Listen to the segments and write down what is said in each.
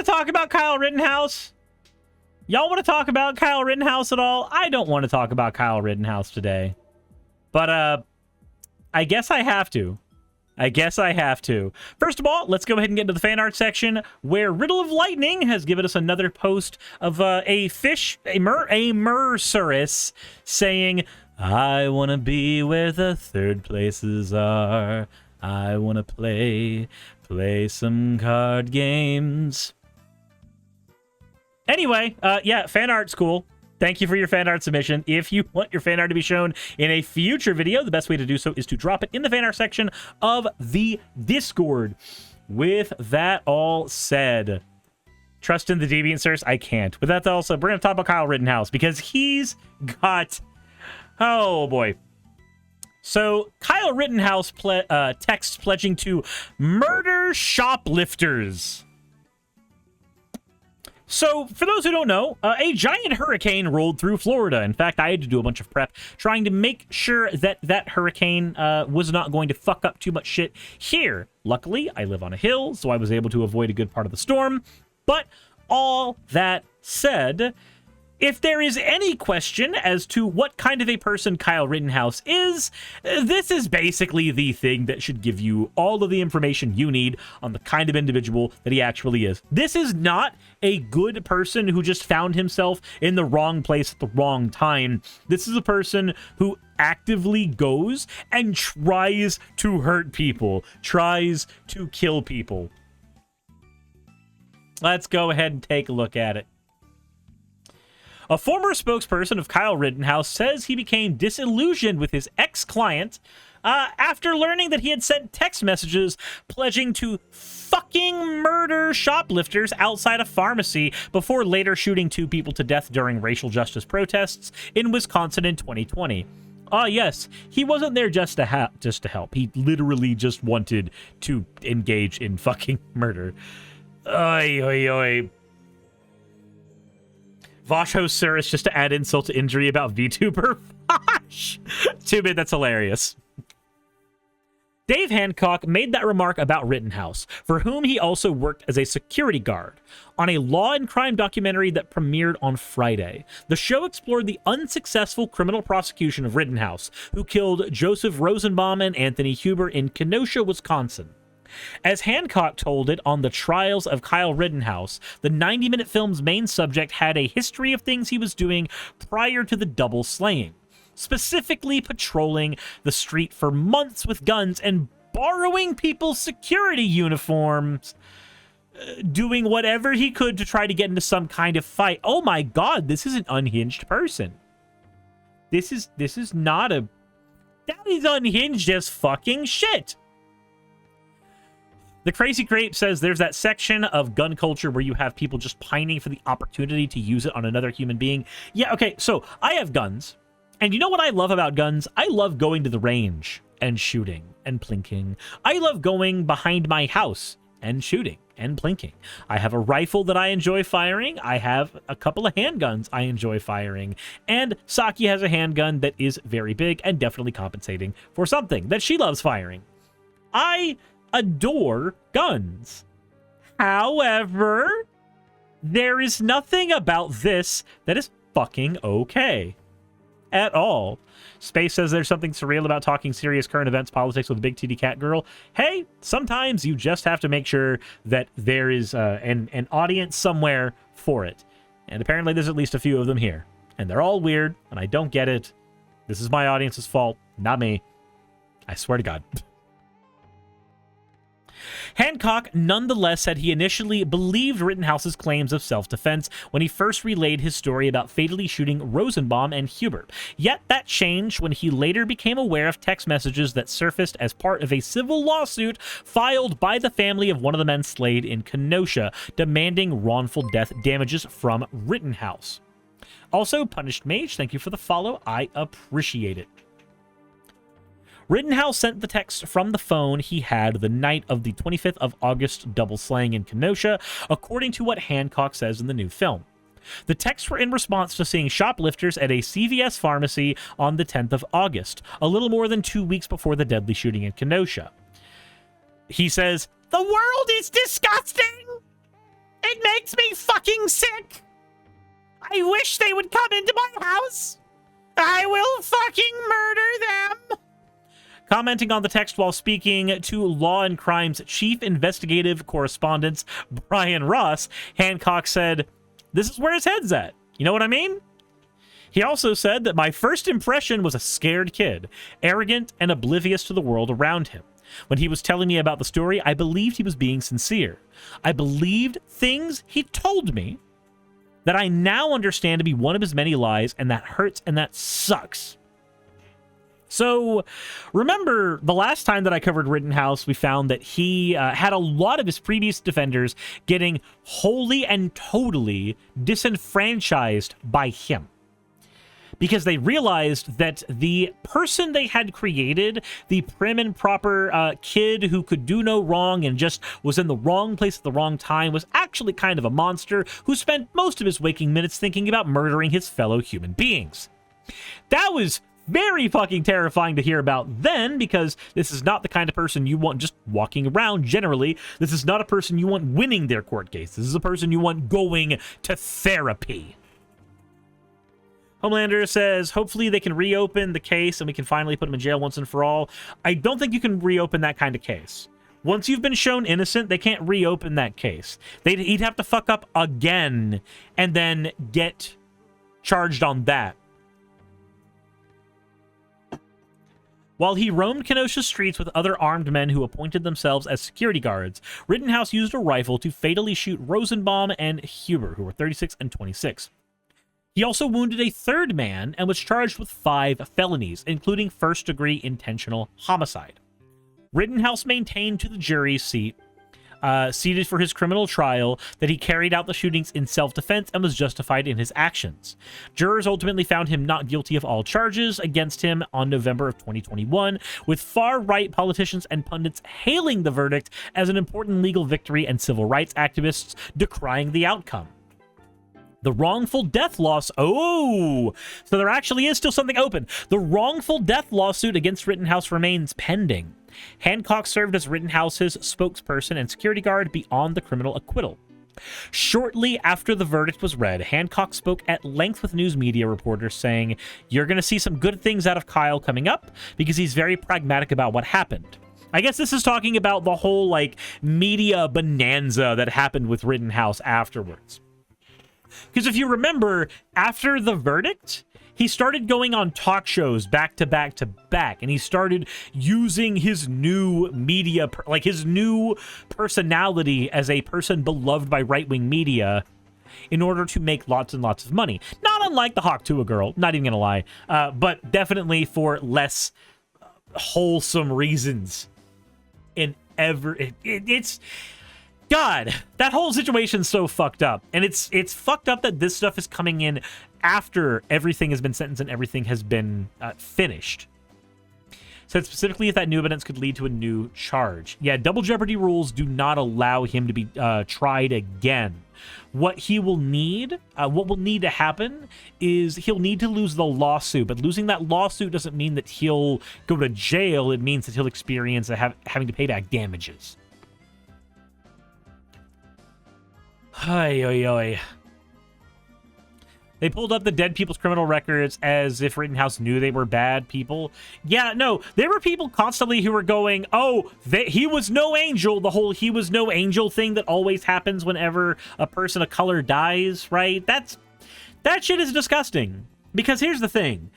to talk about Kyle Rittenhouse? Y'all want to talk about Kyle Rittenhouse at all? I don't want to talk about Kyle Rittenhouse today. But, I guess I have to. First of all, let's go ahead and get into the fan art section, where Riddle of Lightning has given us another post of a fish, a Suris, saying, I want to be where the third places are. I want to play some card games. Anyway, yeah, fan art's cool. Thank you for your fan art submission. If you want your fan art to be shown in a future video, the best way to do so is to drop it in the fan art section of the Discord. With that all said, trust in the deviant source? I can't. With that all said, we're going to talk about Kyle Rittenhouse because he's got... Oh, boy. So, Kyle Rittenhouse texts pledging to murder shoplifters. So, for those who don't know, a giant hurricane rolled through Florida. In fact, I had to do a bunch of prep trying to make sure that that hurricane was not going to fuck up too much shit here. Luckily, I live on a hill, so I was able to avoid a good part of the storm. But all that said, if there is any question as to what kind of a person Kyle Rittenhouse is, this is basically the thing that should give you all of the information you need on the kind of individual that he actually is. This is not a good person who just found himself in the wrong place at the wrong time. This is a person who actively goes and tries to hurt people, tries to kill people. Let's go ahead and take a look at it. A former spokesperson of Kyle Rittenhouse says he became disillusioned with his ex-client after learning that he had sent text messages pledging to fucking murder shoplifters outside a pharmacy before later shooting 2 people to death during racial justice protests in Wisconsin in 2020. Yes, he wasn't there just to help. He literally just wanted to engage in fucking murder. Oy, oy, oy. Vosho Suris just to add insult to injury about VTuber. Vosh! Too bad, that's hilarious. Dave Hancock made that remark about Rittenhouse, for whom he also worked as a security guard, on a law and crime documentary that premiered on Friday. The show explored the unsuccessful criminal prosecution of Rittenhouse, who killed Joseph Rosenbaum and Anthony Huber in Kenosha, Wisconsin. As Hancock told it on the trials of Kyle Rittenhouse, the 90-minute film's main subject had a history of things he was doing prior to the double slaying, specifically patrolling the street for months with guns and borrowing people's security uniforms, doing whatever he could to try to get into some kind of fight. Oh my god, this is an unhinged person. This is not a... That is unhinged as fucking shit. The Crazy Grape says there's that section of gun culture where you have people just pining for the opportunity to use it on another human being. Yeah, okay, so I have guns. And you know what I love about guns? I love going to the range and shooting and plinking. I love going behind my house and shooting and plinking. I have a rifle that I enjoy firing. I have a couple of handguns I enjoy firing. And Saki has a handgun that is very big and definitely compensating for something that she loves firing. I adore guns. However, there is nothing about this that is fucking okay at all. Space says there's something surreal about talking serious current events politics with a big titty cat girl. Hey, sometimes you just have to make sure that there is an audience somewhere for it. And apparently there's at least a few of them here. And they're all weird, and I don't get it. This is my audience's fault, not me. I swear to God. Hancock nonetheless said he initially believed Rittenhouse's claims of self-defense when he first relayed his story about fatally shooting Rosenbaum and Huber. Yet that changed when he later became aware of text messages that surfaced as part of a civil lawsuit filed by the family of one of the men slayed in Kenosha, demanding wrongful death damages from Rittenhouse. Also, Punished Mage, thank you for the follow. I appreciate it. Rittenhouse sent the text from the phone he had the night of the 25th of August double slaying in Kenosha, according to what Hancock says in the new film. The texts were in response to seeing shoplifters at a CVS pharmacy on the 10th of August, a little more than 2 weeks before the deadly shooting in Kenosha. He says, "The world is disgusting! It makes me fucking sick. I wish they would come into my house. I will fucking murder them. Commenting on the text while speaking to Law and Crime's chief investigative correspondent, Brian Ross, Hancock said, "This is where his head's at. You know what I mean?" He also said that my first impression was a scared kid, arrogant and oblivious to the world around him. When he was telling me about the story, I believed he was being sincere. I believed things he told me that I now understand to be one of his many lies, and that hurts and that sucks. So, remember the last time that I covered Rittenhouse, we found that he had a lot of his previous defenders getting wholly and totally disenfranchised by him. Because they realized that the person they had created, the prim and proper kid who could do no wrong and just was in the wrong place at the wrong time, was actually kind of a monster who spent most of his waking minutes thinking about murdering his fellow human beings. That was very fucking terrifying to hear about then, because this is not the kind of person you want just walking around generally. This is not a person you want winning their court case. This is a person you want going to therapy. Homelander says, hopefully they can reopen the case and we can finally put him in jail once and for all. I don't think you can reopen that kind of case. Once you've been shown innocent, they can't reopen that case. He'd have to fuck up again and then get charged on that. While he roamed Kenosha streets with other armed men who appointed themselves as security guards, Rittenhouse used a rifle to fatally shoot Rosenbaum and Huber, who were 36 and 26. He also wounded a third man and was charged with 5 felonies, including first-degree intentional homicide. Rittenhouse maintained to the jury's seated for his criminal trial, that he carried out the shootings in self-defense and was justified in his actions. Jurors ultimately found him not guilty of all charges against him on November of 2021, with far-right politicians and pundits hailing the verdict as an important legal victory and civil rights activists decrying the outcome. The wrongful death loss. Oh, so there actually is still something open. The wrongful death lawsuit against Rittenhouse remains pending. Hancock served as Rittenhouse's spokesperson and security guard beyond the criminal acquittal. Shortly after the verdict was read, Hancock spoke at length with news media reporters, saying, "You're going to see some good things out of Kyle coming up because he's very pragmatic about what happened." I guess this is talking about the whole, media bonanza that happened with Rittenhouse afterwards. Because if you remember, after the verdict, he started going on talk shows back to back to back, and he started using his new media, his new personality as a person beloved by right-wing media in order to make lots and lots of money. Not unlike the Hawk Tuah girl, not even gonna lie, but definitely for less wholesome reasons. It's... God, that whole situation's so fucked up. And it's fucked up that this stuff is coming in after everything has been sentenced and everything has been finished. Said specifically if that new evidence could lead to a new charge. Yeah, double jeopardy rules do not allow him to be tried again. What he will need, what will need to happen is he'll need to lose the lawsuit. But losing that lawsuit doesn't mean that he'll go to jail. It means that he'll experience having to pay back damages. Ay, oy, oy. They pulled up the dead people's criminal records as if Rittenhouse knew they were bad people. Yeah, no, there were people constantly who were going, oh, he was no angel, the whole he was no angel thing that always happens whenever a person of color dies, right? That shit is disgusting. Because here's the thing.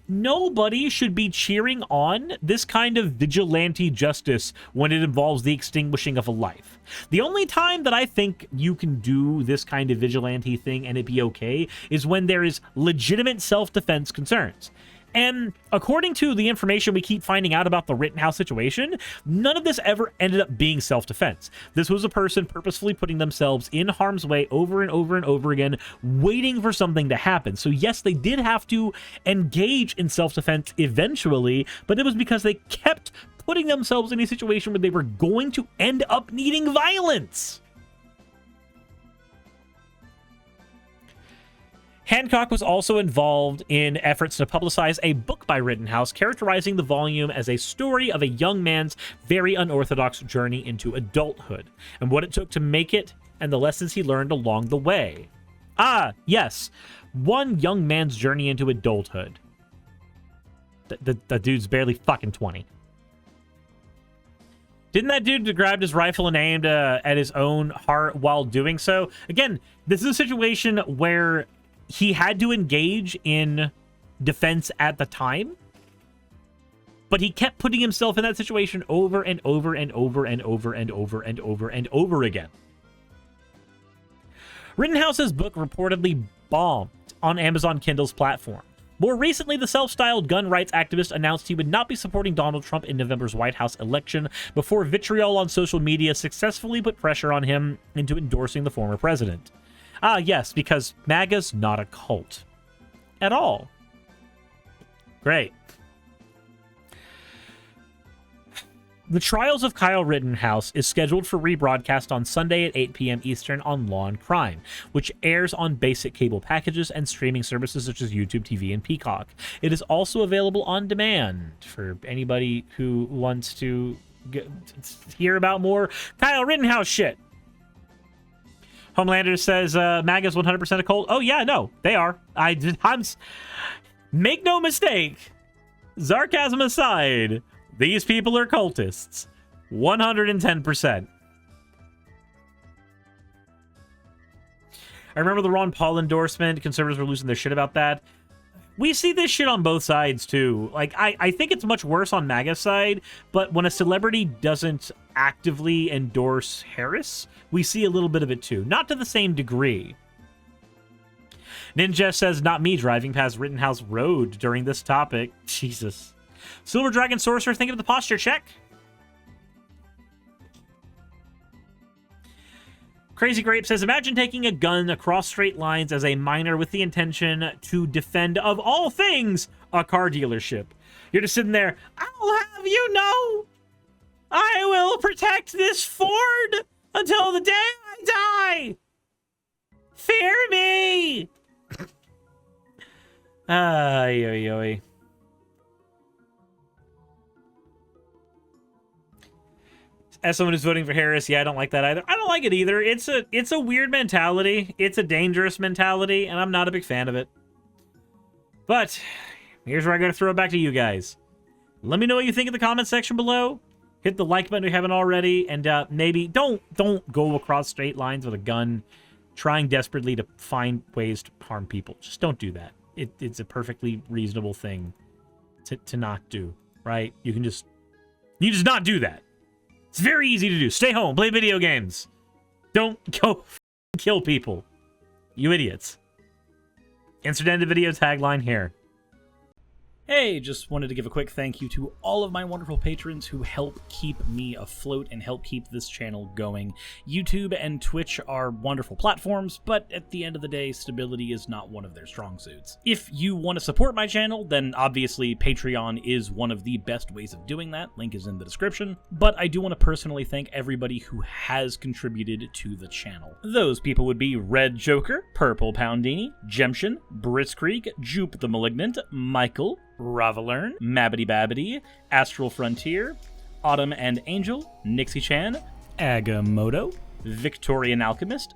Nobody should be cheering on this kind of vigilante justice when it involves the extinguishing of a life. The only time that I think you can do this kind of vigilante thing and it be okay is when there is legitimate self-defense concerns. And according to the information we keep finding out about the Rittenhouse situation, none of this ever ended up being self-defense. This was a person purposefully putting themselves in harm's way over and over and over again, waiting for something to happen. So yes, they did have to engage in self-defense eventually, but it was because they kept putting themselves in a situation where they were going to end up needing violence. Hancock was also involved in efforts to publicize a book by Rittenhouse, characterizing the volume as a story of a young man's very unorthodox journey into adulthood, and what it took to make it and the lessons he learned along the way. Ah, yes. One young man's journey into adulthood. The dude's barely fucking 20. Didn't that dude grab his rifle and aimed at his own heart while doing so? Again, this is a situation where he had to engage in defense at the time, but he kept putting himself in that situation over and over and over and over and over and over and over again. Rittenhouse's book reportedly bombed on Amazon Kindle's platform. More recently, the self-styled gun rights activist announced he would not be supporting Donald Trump in November's White House election before vitriol on social media successfully put pressure on him into endorsing the former president. Ah, yes, because MAGA's not a cult. At all. Great. The Trials of Kyle Rittenhouse is scheduled for rebroadcast on Sunday at 8 p.m. Eastern on Law and Crime, which airs on basic cable packages and streaming services such as YouTube TV and Peacock. It is also available on demand for anybody who wants to hear about more Kyle Rittenhouse shit. Homelander says MAGA's 100% a cult. Oh, yeah, no, they are. Make no mistake. Sarcasm aside, these people are cultists. 110%. I remember the Ron Paul endorsement. Conservatives were losing their shit about that. We see this shit on both sides, too. Like, I think it's much worse on MAGA's side, but when a celebrity doesn't actively endorse Harris, we see a little bit of it, too. Not to the same degree. Ninja says, not me driving past Rittenhouse Road during this topic. Jesus. Silver Dragon Sorcerer, think of the posture check. Crazy Grape says, imagine taking a gun across straight lines as a minor with the intention to defend, of all things, a car dealership. You're just sitting there, I'll have you know, I will protect this Ford until the day I die. Fear me. Ay. As someone who's voting for Harris, yeah, I don't like that either. I don't like it either. It's a weird mentality. It's a dangerous mentality, and I'm not a big fan of it. But here's where I got to throw it back to you guys. Let me know what you think in the comment section below. Hit the like button if you haven't already, and maybe don't go across straight lines with a gun, trying desperately to find ways to harm people. Just don't do that. It's a perfectly reasonable thing to not do, right? You just not do that. It's very easy to do. Stay home, play video games. Don't go kill people. You idiots. Insert end of video tagline here. Hey, just wanted to give a quick thank you to all of my wonderful patrons who help keep me afloat and help keep this channel going. YouTube and Twitch are wonderful platforms, but at the end of the day, stability is not one of their strong suits. If you want to support my channel, then obviously Patreon is one of the best ways of doing that. Link is in the description. But I do want to personally thank everybody who has contributed to the channel. Those people would be Red Joker, Purple Poundini, Jemshin, Britzkrieg, Jupe the Malignant, Michael, Ravalern, Mabbity Babbity, Astral Frontier, Autumn and Angel, Nixie Chan, Agamotto, Victorian Alchemist,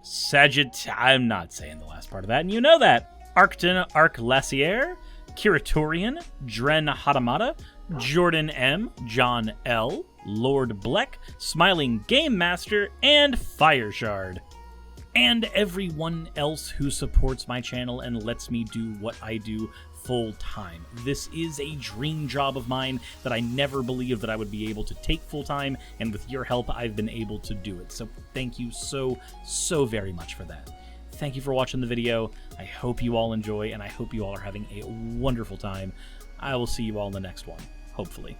I'm not saying the last part of that, and you know that. Arcton Arclacier, Kiratorian, Dren Hadamata, Jordan M, John L, Lord Bleck, Smiling Game Master, and Fireshard. And everyone else who supports my channel and lets me do what I do full time. This is a dream job of mine that I never believed that I would be able to take full time, and with your help, I've been able to do it. So thank you so very much for that. Thank you for watching the video. I hope you all enjoy, and I hope you all are having a wonderful time. I will see you all in the next one, hopefully.